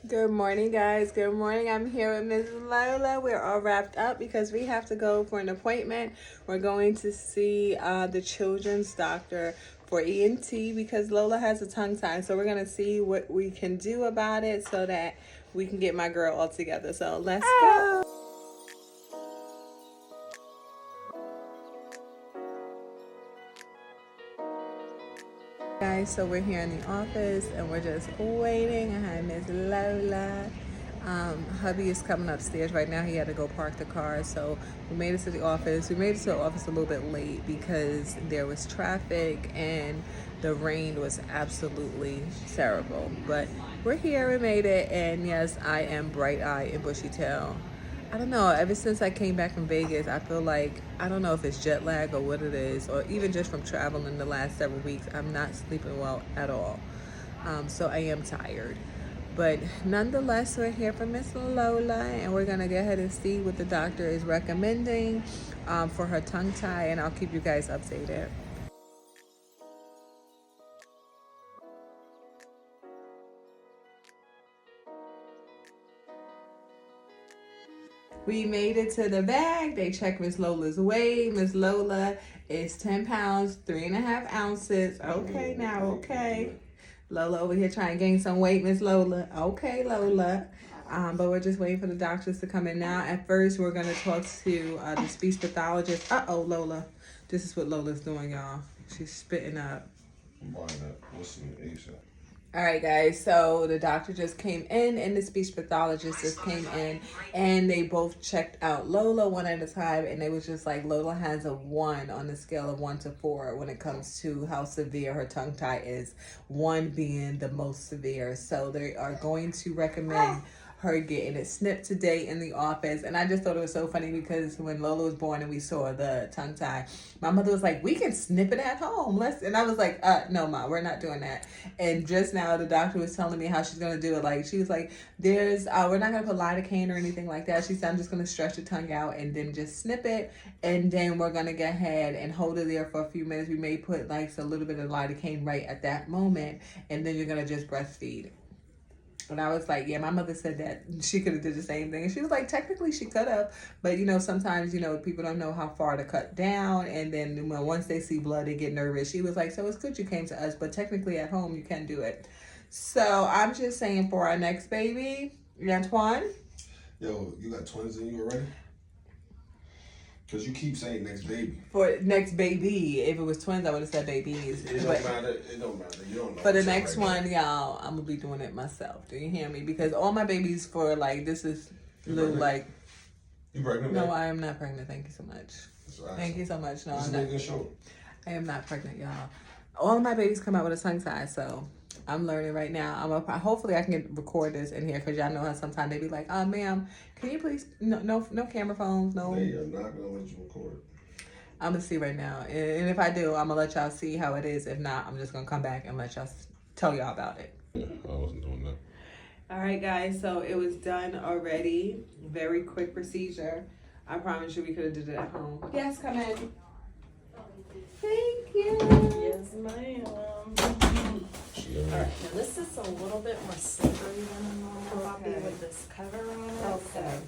Good morning, guys. Good morning. I'm here with Miss Lola. We're all wrapped up because we have to go for an appointment. We're going to see the children's doctor for ENT because Lola has a tongue tie. So we're going to see what we can do about it so that we can get my girl all together. So let's go. Guys, so we're here in the office and we're just waiting. I have Miss Lola. Hubby is coming upstairs right now. He had to go park the car, so we made it to the office. We made it to the office a little bit late because there was traffic and the rain was absolutely terrible. But we're here, we made it, and yes, I am bright-eyed and bushy-tailed. I don't know. Ever since I came back from Vegas, I feel like, I don't know if it's jet lag or what it is, or even just from traveling the last several weeks, I'm not sleeping well at all. So I am tired. But nonetheless, we're here for Miss Lola, and we're going to go ahead and see what the doctor is recommending for her tongue tie, and I'll keep you guys updated. We made it to the bag. They checked Miss Lola's weight. Miss Lola is 10 pounds, 3.5 ounces. Okay, now, okay. Lola over here trying to gain some weight, Miss Lola. Okay, Lola. But we're just waiting for the doctors to come in now. At first, we're going to talk to the speech pathologist. Uh-oh, Lola. This is what Lola's doing, y'all. She's spitting up. I'm buying that. Listen to ASAP. All right, guys, so the doctor just came in and the speech pathologist just came in, and they both checked out Lola one at a time, and they was just like, Lola has a 1 on the scale of 1 to 4 when it comes to how severe her tongue tie is, 1 being the most severe. So they are going to recommend her getting it snipped today in the office. And I just thought it was so funny because when Lola was born and we saw the tongue tie, my mother was like, we can snip it at home. And I was like, no, Ma, we're not doing that. And just now the doctor was telling me how she's going to do it. Like, she was like, we're not going to put lidocaine or anything like that. She said, I'm just going to stretch the tongue out and then just snip it. And then we're going to go ahead and hold it there for a few minutes. We may put like a little bit of lidocaine right at that moment. And then you're going to just breastfeed. And I was like, yeah, my mother said that she could have did the same thing. And she was like, technically she could have. But, sometimes, people don't know how far to cut down. And then once they see blood, they get nervous. She was like, so it's good you came to us. But technically at home, you can do it. So I'm just saying for our next baby, Antwan. Yo, you got twins in you already? Because you keep saying next baby. For next baby, if it was twins, I would have said babies. It don't matter. It don't matter. You don't know. For the next one, y'all, I'm going to be doing it myself. Do you hear me? Because all my babies this is little like... You pregnant? No, I am not pregnant. Thank you so much. Thank you so much. No, I'm not. I am not pregnant, y'all. All of my babies come out with a tongue tie, so I'm learning right now. Hopefully I can record this in here because y'all know how sometimes they be like, ma'am, can you please, no camera phones, no. They are not going to let you record. I'm going to see right now. And if I do, I'm going to let y'all see how it is. If not, I'm just going to come back and let y'all tell y'all about it. Yeah, I wasn't doing that. All right, guys, so it was done already. Very quick procedure. I promise you we could have did it at home. Yes, come in. Thank you. Yes, ma'am. All right, now this is a little bit more slippery than a normal puppy with this cover on it. Okay.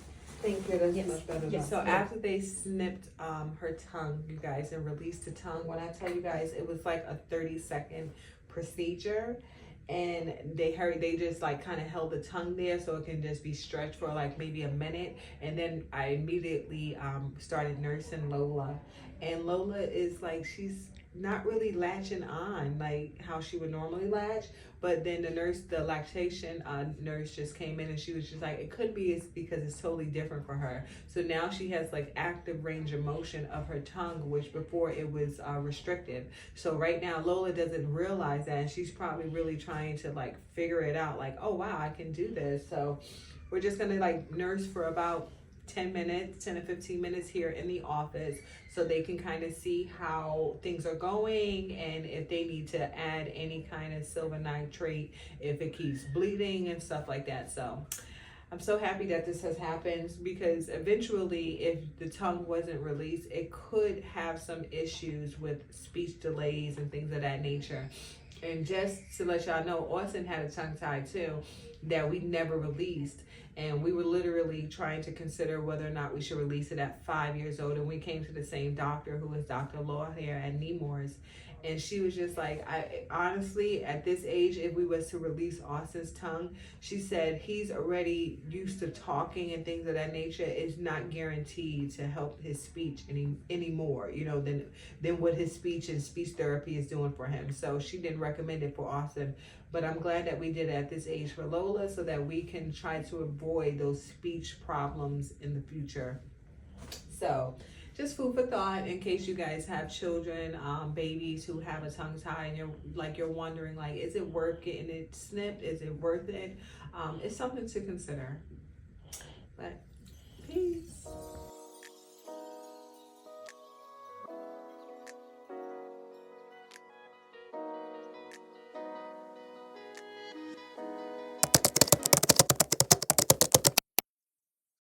Thank you. That's Yes. much better. Yes. So after they snipped her tongue, you guys, and released the tongue, when I tell you guys, it was like a 30-second procedure. And they just like kind of held the tongue there so it can just be stretched for like maybe a minute. And then I immediately started nursing Lola. And Lola is like, she's not really latching on like how she would normally latch. But then the lactation nurse just came in and she was just like, it could be it's because it's totally different for her. So now she has like active range of motion of her tongue, which before it was restrictive. So right now Lola doesn't realize that, and she's probably really trying to like figure it out, like, oh wow, I can do this. So we're just gonna like nurse for about 10 to 15 minutes here in the office so they can kind of see how things are going and if they need to add any kind of silver nitrate if it keeps bleeding and stuff like that. So I'm so happy that this has happened because eventually if the tongue wasn't released, it could have some issues with speech delays and things of that nature. And just to let y'all know, Austin had a tongue tie too that we never released. And we were literally trying to consider whether or not we should release it at 5 years old. And we came to the same doctor, who is Dr. Lola here at Nemours. And she was just like, I honestly, at this age, if we was to release Austin's tongue, she said he's already used to talking and things of that nature. It's not guaranteed to help his speech anymore, you know, than what his speech and speech therapy is doing for him. So she didn't recommend it for Austin. But I'm glad that we did it at this age for Lola, so that we can try to avoid those speech problems in the future. So just food for thought in case you guys have children, babies who have a tongue tie, and you're wondering, like, is it worth getting it snipped? Is it worth it? It's something to consider. But peace.